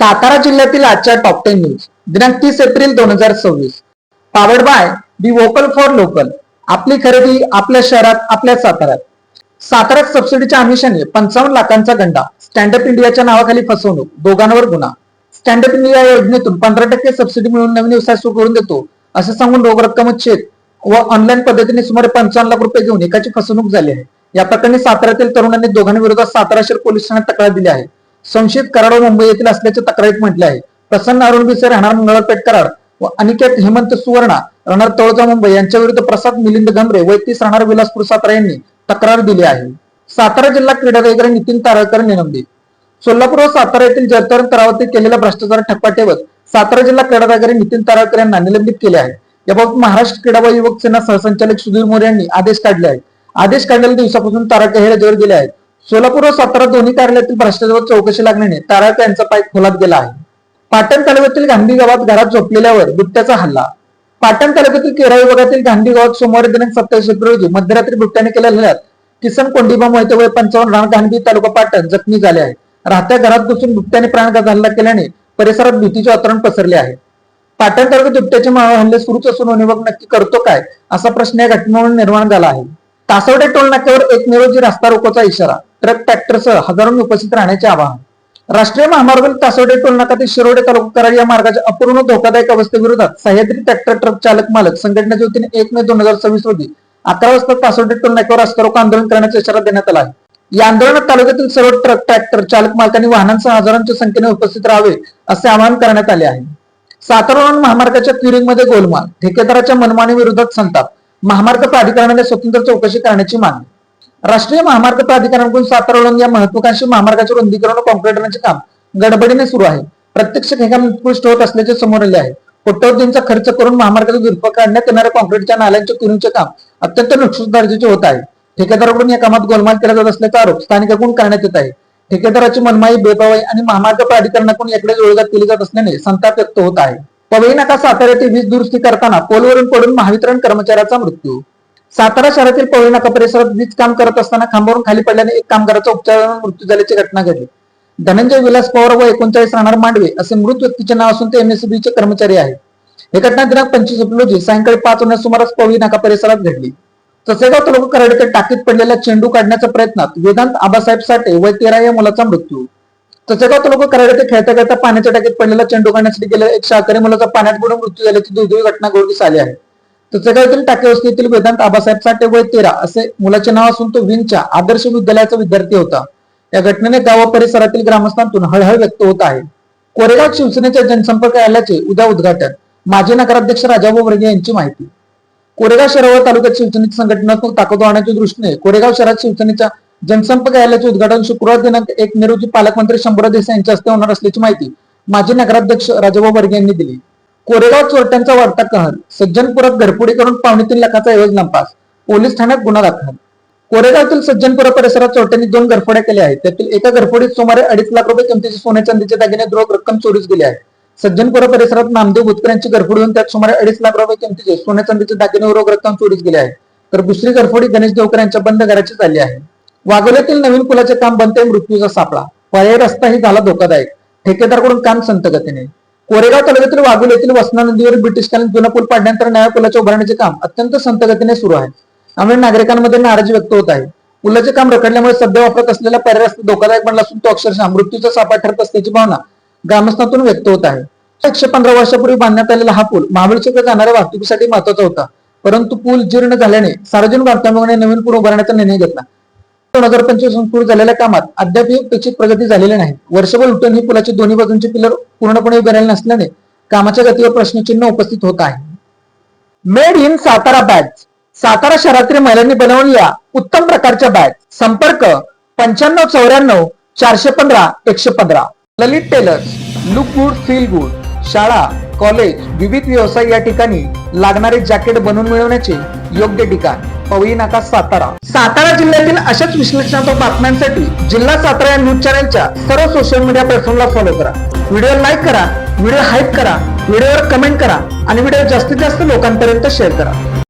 सातारा जिल्ह्यातील आजच्या top 10 news दिनांक 30 April 2026. Powered by be vocal for local. आपली खरेदी आपल्या शहरात, आपल्या साताऱ्यात. साताऱ्यात सबसिडीच्या आमिषाने 55 लाखांचा गंडा. स्टँडअप इंडियाच्या नावाखाली फसवणूक, दोघांवर गुन्हा. स्टँडअप इंडिया योजनेतून 15% सबसिडी मिळून नवीन व्यवसाय सुरू करून देतो असं सांगून रोख रक्कम चेक व ऑनलाईन पद्धतीने सुमारे 55 लाख रुपये घेऊन एकाची फसवणूक झाली आहे. या प्रकरणी साताऱ्यातील तरुणांनी दोघांविरोधात सातारा शहर पोलीस ठाण्यात तक्रार दिली आहे. संशयित कराड व मुंबई येथील असल्याचे तक्रारीत म्हटले आहे. प्रसन्न अरुण बिसे राहणार मंगळपेठ कराड व अनिकेत हेमंत सुवर्णा राहणार तळोजा मुंबई यांच्या विरुद्ध प्रसाद मिलिंद गमरे व 31 राहणार विलासपूर सातारा यांनी तक्रार दिली आहे. सातारा जिल्हा क्रीडा अधिकारी नितीन तारळकर निलंबित. सोलापूर व सातारा येथील जलतरण तलावातील केलेला भ्रष्टाचार ठप्पा ठेवत सातारा जिल्हा क्रीडा अधिकारी नितीन तारळकर यांना निलंबित केले आहे. याबाबत महाराष्ट्र क्रीडा व युवक सेना सहसंचालक सुधीर मोरे यांनी आदेश काढले आहेत. आदेश काढलेल्या दिवसापासून तारळकर हे रजेवर गेले आहेत. सोलापूर व सातारा दोन्ही कार्यालयातील भ्रष्टाचारावर चौकशी लागल्याने तारळकर यांचा पाय खोलात गेला आहे. पाटण तालुक्यातील गांधी गावात घरात झोपलेल्यावर बिबट्याचा हल्ला. पाटण तालुक्यातील केरा विभागातील गांधी गावात सोमवारी दिनांक 27 एप्रिल रोजी मध्यरात्री बिबट्याने केलेल्या हल्ल्यात किसन कोंडिबा मोहिते वय 55 राहणार गांधी तालुका पाटण जखमी झाले आहेत. राहत्या घरात घुसून बिबट्याने प्राणघात हल्ला केल्याने परिसरात भीतीचे वातावरण पसरले आहे. पाटण तालुक्यात बिबट्याचे हल्ले सुरूच असून विभाग नक्की करतो काय असा प्रश्न या घटनेमुळे निर्माण झाला आहे. तासवडे टोल नाक्यावर एक निरोजी रस्ता रोकोचा इशारा. ट्रक ट्रॅक्टरसह हजारोंनी उपस्थित राहण्याचे आवाहन. राष्ट्रीय महामार्गावरील तासवडे टोल नाका ते शिरोडे तालुका कराड या मार्गाच्या अपूर्ण धोकादायक अवस्थेविरोधात सह्याद्री ट्रॅक्टर ट्रक चालक मालक संघटनेच्या वतीने 1 मे 2026 रोजी 11 वाजता तासवडे टोल नाक्यावर रस्ता रोको आंदोलन करण्याचा इशारा देण्यात आला आहे. या आंदोलनात तालुक्यातील सर्व ट्रक ट्रॅक्टर चालक मालकांनी वाहनांसह हजारांच्या संख्येने उपस्थित राहावे असे आवाहन करण्यात आले आहे. सातारा महामार्गाच्या क्युरिंग मध्ये गोलमाल. ठेकेदाराच्या मनमानी विरोधात संताप. महामार्ग प्राधिकरणाने स्वतंत्र चौकशी करण्याची मागणी. राष्ट्रीय महामार्ग प्राधिकरणाकडून सातारा लोण या महत्वाकांक्षी महामार्गाचे रुंदीकरण व कॉन्क्रीटचे काम गडबडीने सुरू आहे. प्रत्यक्ष ठेकाण उत्कृष्ट होत असल्याचे समोर आले आहे. कोट्यवधींचा खर्च करून महामार्गाचा दुरुपयोग काढण्यात येणाऱ्या कॉन्क्रीटच्या नाल्यांचे क्युरिंगचे काम अत्यंत निकृष्ट दर्जाचे होत आहे. ठेकेदाराकडून या कामात गोलमाल केला जात असल्याचा आरोप स्थानिकांकडून करण्यात येत आहे. ठेकेदाराची मनमाई, बेबावाई आणि महामार्ग प्राधिकरणाकडून याकडे जोडजात केली जात असल्याने संताप व्यक्त होत आहे. पवई नाका सातारा येथे वीज दुरुस्ती करताना पोलवरून पडून महावितरण कर्मचाऱ्याचा मृत्यू. सातारा शहरातील पवई नाका परिसरात वीज काम करत असताना खांबावरून खाली पडल्याने एक कामगाराचा उपचाराने मृत्यू झाल्याची घटना घडली. धनंजय विलास पवार व 39 राहणार मांडवे असे मृत व्यक्तीचे नाव असून ते एमएससीबीचे कर्मचारी आहेत. ही घटना दिनांक 25 एप्रिल रोजी सायंकाळी 5 वाजण्याच्या सुमारास पवई नाका परिसरात घडली. चसेगाव तालुका कराड येथे टाकीत पडलेला चेंडू काढण्याच्या प्रयत्नात वेदांत आबासाहेब साठे वय 13 या मुलाचा मृत्यू. चसेगाव तालुका कराड येथे खेळता खेळता पाण्याच्या टाकीत पडलेला चेंडू काढण्यासाठी गेलेल्या एक शाळकरी मुलाचा पाण्यात बुडून मृत्यू झाल्याची दुर्दैवी घटना घडून आली आहे. चसेगाव येथील टाके वस्तीतील वेदांत आबासाहेब साठे वय 13 असे मुलाचे नाव असून तो विंगच्या आदर्श विद्यालयाचा विद्यार्थी होता. या घटनेने गाव परिसरातील ग्रामस्थांतून हळहळ व्यक्त होत आहे. कोरेगाव शिवसेनेच्या जनसंपर्क कार्यालयाचे उद्या उद्घाटन. माजी नगराध्यक्ष राजाभाऊ वर्गे यांची माहिती. कोरेगाव शहर व तालुक्यात शिवसेनेची संघटनात्मक ताकद वाढवण्याच्या दृष्टीने कोरेगाव शहरात शिवसेनेच्या जनसंपर्क कार्यालयाचे उद्घाटन शुक्रवार दिनांक 1 मे रोजी पालकमंत्री शंभूराज देसाई यांच्या हस्ते होणार असल्याची माहिती माजी नगराध्यक्ष राजाभाऊ वर्गे यांनी दिली. कोरेगाव चोरट्यांचा वाढता कहर. सज्जनपुरात घरफोडी करून 2.5 लाखाचा ऐवज लंपास. पोलीस ठाण्यात गुन्हा दाखल. कोरेगावतील सज्जनपुरा परिसरात चोरट्यांनी 2 घरफोड्या केल्या आहेत. त्यातील एका घरफोडीत सुमारे 2.5 लाख रुपये किमतीचे सोने चांदीचे दागिने रोख रक्कम चोरीस गेले आहे. सज्जनपुरा परिसरात नामदेव भुतकर यांची घरफोडी होऊन त्यात सुमारे 2.5 लाख रुपये किमतीचे सोने चांदीचे दागिने व रोख रक्कम चोरीस गेले आहे. तर दुसरी घरफोडी गणेश देवकर यांच्या बंद घराची झाली आहे. वाघोल्यातील नवीन पुलाचे काम बनते, मृत्यूचा सापळा. पर्यायी रस्ताही झाला धोकादायक. ठेकेदाराकडून काम संत गतीने. कोरेगाव तालुक्यातील वाघोली येथील वसना नदीवर ब्रिटिशकालीन जुना पूल पाडल्यानंतर नव्या पुलाच्या उभारण्याचे काम अत्यंत संत गतीने सुरू आहे. त्यामुळे नागरिकांमध्ये नाराजी व्यक्त होत आहे. पुलाचे काम रखडल्यामुळे सध्या वापरत असलेला पर्यायी रस्ता धोकादायक बनला असून तो अक्षरशः मृत्यूचा सापळा ठरत असल्याची भावना ग्रामस्थांतून व्यक्त होत आहे. 115 वर्षापूर्वी बांधण्यात आलेला हा पूल महाबळेश्वरकडे जाणाऱ्या वाहतुकीसाठी महत्वाचा होता. परंतु पूल जीर्ण झाल्याने सार्वजनिक बांधकामामुळे नवीन पूल उभारण्याचा निर्णय घेतला. 2025 सुरू झालेल्या कामात अद्याप अपेक्षित प्रगती झालेली नाही. वर्षभर उलटून ही पुलाची दोन्ही बाजूंची पिलर पूर्णपणे उभे राहिले नसल्याने कामाच्या गतीवर प्रश्नचिन्ह उपस्थित होत आहे. Made in Satara bags. Satara शहरातील महिलांनी बनवलेल्या उत्तम प्रकारच्या बॅग. संपर्क 9594 415 115. Lalit tailors. Look good feel good. शाळा, कॉलेज, विविध व्यवसाय या ठिकाणी लागणारे जॅकेट बनवून मिळवण्याचे योग्य ठिकाण. पवई नाका सातारा. सातारा जिल्ह्यातील अशाच विश्लेषणात्मक बातम्यांसाठी जिल्हा सातारा या न्यूज चॅनलच्या सर्व सोशल मीडिया प्लॅटफॉर्मला फॉलो करा. व्हिडिओ लाईक करा, व्हिडिओ हाईप करा, व्हिडिओवर कमेंट करा आणि व्हिडिओ जास्तीत जास्त लोकांपर्यंत शेअर करा.